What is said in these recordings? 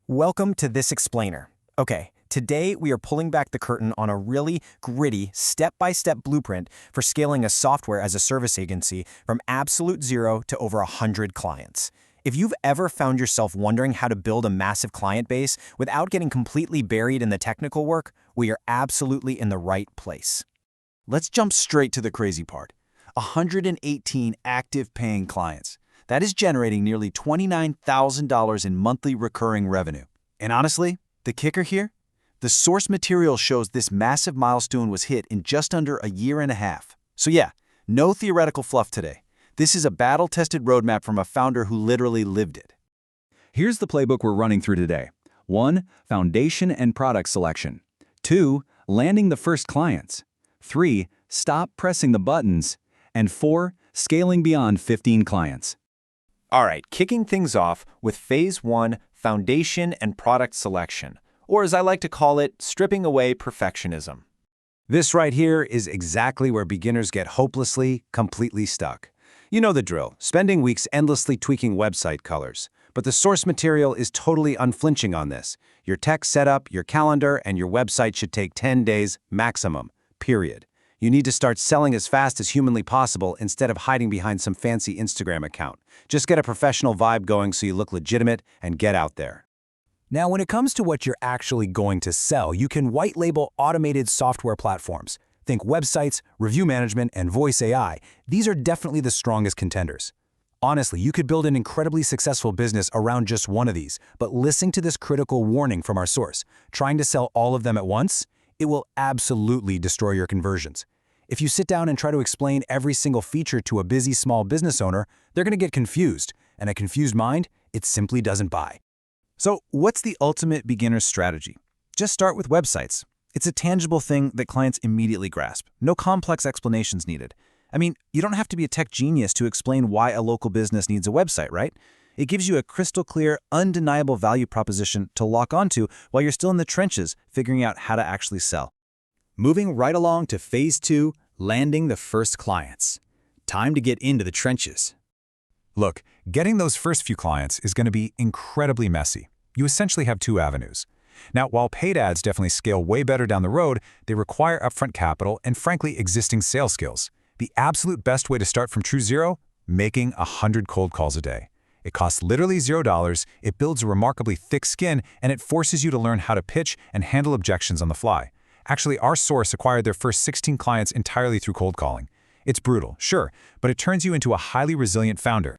Welcome to This Explainer. Okay, today we are pulling back the curtain on a really gritty, step-by-step blueprint for scaling a software as a service agency from absolute zero to over 100 clients. If you've ever found yourself wondering how to build a massive client base without getting completely buried in the technical work, we are absolutely in the right place. Let's jump straight to the crazy part. 118 active paying clients. That is generating nearly $29,000 in monthly recurring revenue. And honestly, the kicker here? The source material shows this massive milestone was hit in just under a year and a half. So yeah, no theoretical fluff today. This is a battle-tested roadmap from a founder who literally lived it. Here's the playbook we're running through today. 1. Foundation and product selection. 2. Landing the first clients. 3. Stop pressing the buttons. And 4. Scaling beyond 15 clients. All right, kicking things off with Phase 1, Foundation and Product Selection, or as I like to call it, stripping away perfectionism. This right here is exactly where beginners get hopelessly, completely stuck. You know the drill, spending weeks endlessly tweaking website colors. But the source material is totally unflinching on this. Your tech setup, your calendar, and your website should take 10 days maximum, period. You need to start selling as fast as humanly possible instead of hiding behind some fancy Instagram account. Just get a professional vibe going so you look legitimate and get out there. Now, when it comes to what you're actually going to sell, you can white label automated software platforms. Think websites, review management, and voice AI. These are definitely the strongest contenders. Honestly, you could build an incredibly successful business around just one of these, but listen to this critical warning from our source. Trying to sell all of them at once? It will absolutely destroy your conversions. If you sit down and try to explain every single feature to a busy small business owner, they're going to get confused, and a confused mind, it simply doesn't buy. So what's the ultimate beginner's strategy? Just start with websites. It's a tangible thing that clients immediately grasp. No complex explanations needed. I mean, you don't have to be a tech genius to explain why a local business needs a website, right? It gives you a crystal clear, undeniable value proposition to lock onto while you're still in the trenches figuring out how to actually sell. Moving right along to Phase 2, landing the first clients. Time to get into the trenches. Look, getting those first few clients is going to be incredibly messy. You essentially have two avenues. Now, while paid ads definitely scale way better down the road, they require upfront capital and, frankly, existing sales skills. The absolute best way to start from true zero? Making 100 cold calls a day. It costs literally $0, it builds a remarkably thick skin, and it forces you to learn how to pitch and handle objections on the fly. Actually, our source acquired their first 16 clients entirely through cold calling. It's brutal, sure, but it turns you into a highly resilient founder.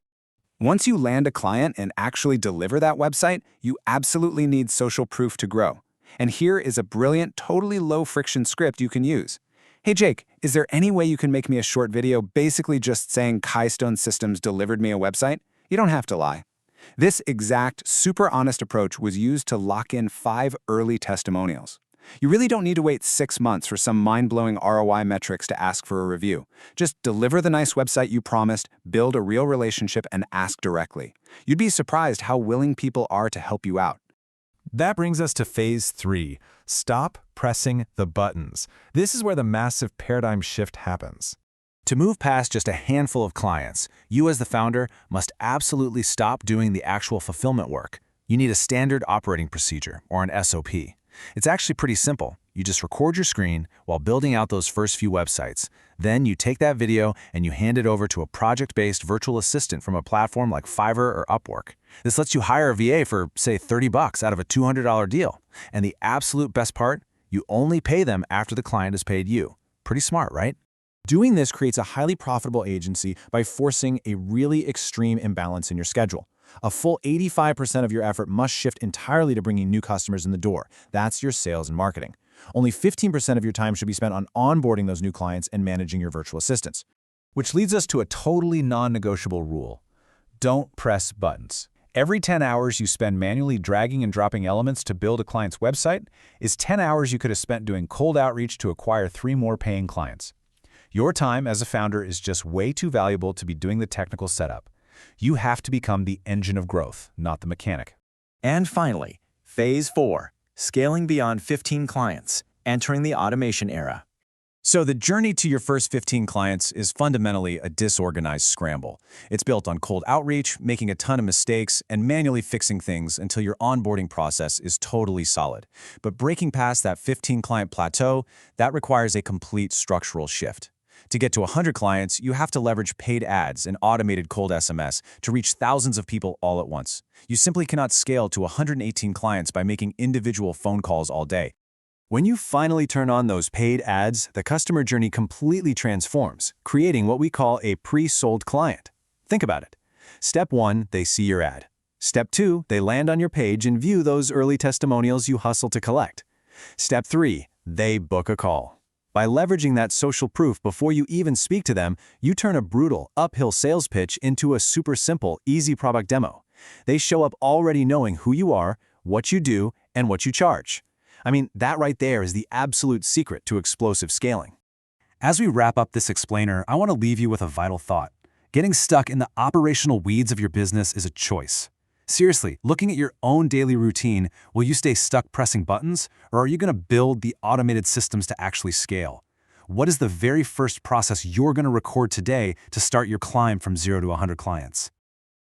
Once you land a client and actually deliver that website, you absolutely need social proof to grow. And here is a brilliant, totally low-friction script you can use. Hey Jake, is there any way you can make me a short video basically just saying Keystone Systems delivered me a website? You don't have to lie. This exact, super honest approach was used to lock in 5 early testimonials. You really don't need to wait 6 months for some mind-blowing ROI metrics to ask for a review. Just deliver the nice website you promised, build a real relationship, and ask directly. You'd be surprised how willing people are to help you out. That brings us to Phase 3, stop pressing the buttons. This is where the massive paradigm shift happens. To move past just a handful of clients, you as the founder must absolutely stop doing the actual fulfillment work. You need a standard operating procedure, or an SOP. It's actually pretty simple. You just record your screen while building out those first few websites. Then you take that video and you hand it over to a project-based virtual assistant from a platform like Fiverr or Upwork. This lets you hire a VA for, say, $30 out of a $200 deal. And the absolute best part, you only pay them after the client has paid you. Pretty smart, right? Doing this creates a highly profitable agency by forcing a really extreme imbalance in your schedule. A full 85% of your effort must shift entirely to bringing new customers in the door. That's your sales and marketing. Only 15% of your time should be spent on onboarding those new clients and managing your virtual assistants. Which leads us to a totally non-negotiable rule. Don't press buttons. Every 10 hours you spend manually dragging and dropping elements to build a client's website is 10 hours you could have spent doing cold outreach to acquire 3 more paying clients. Your time as a founder is just way too valuable to be doing the technical setup. You have to become the engine of growth, not the mechanic. And finally, Phase 4, scaling beyond 15 clients, entering the automation era. So the journey to your first 15 clients is fundamentally a disorganized scramble. It's built on cold outreach, making a ton of mistakes, and manually fixing things until your onboarding process is totally solid. But breaking past that 15-client plateau, that requires a complete structural shift. To get to 100 clients, you have to leverage paid ads and automated cold SMS to reach thousands of people all at once. You simply cannot scale to 118 clients by making individual phone calls all day. When you finally turn on those paid ads, the customer journey completely transforms, creating what we call a pre-sold client. Think about it. Step 1, they see your ad. Step 2, they land on your page and view those early testimonials you hustle to collect. Step 3, they book a call. By leveraging that social proof before you even speak to them, you turn a brutal, uphill sales pitch into a super simple, easy product demo. They show up already knowing who you are, what you do, and what you charge. I mean, that right there is the absolute secret to explosive scaling. As we wrap up this explainer, I want to leave you with a vital thought. Getting stuck in the operational weeds of your business is a choice. Seriously, looking at your own daily routine, will you stay stuck pressing buttons, or are you going to build the automated systems to actually scale? What is the very first process you're going to record today to start your climb from 0 to 100 clients?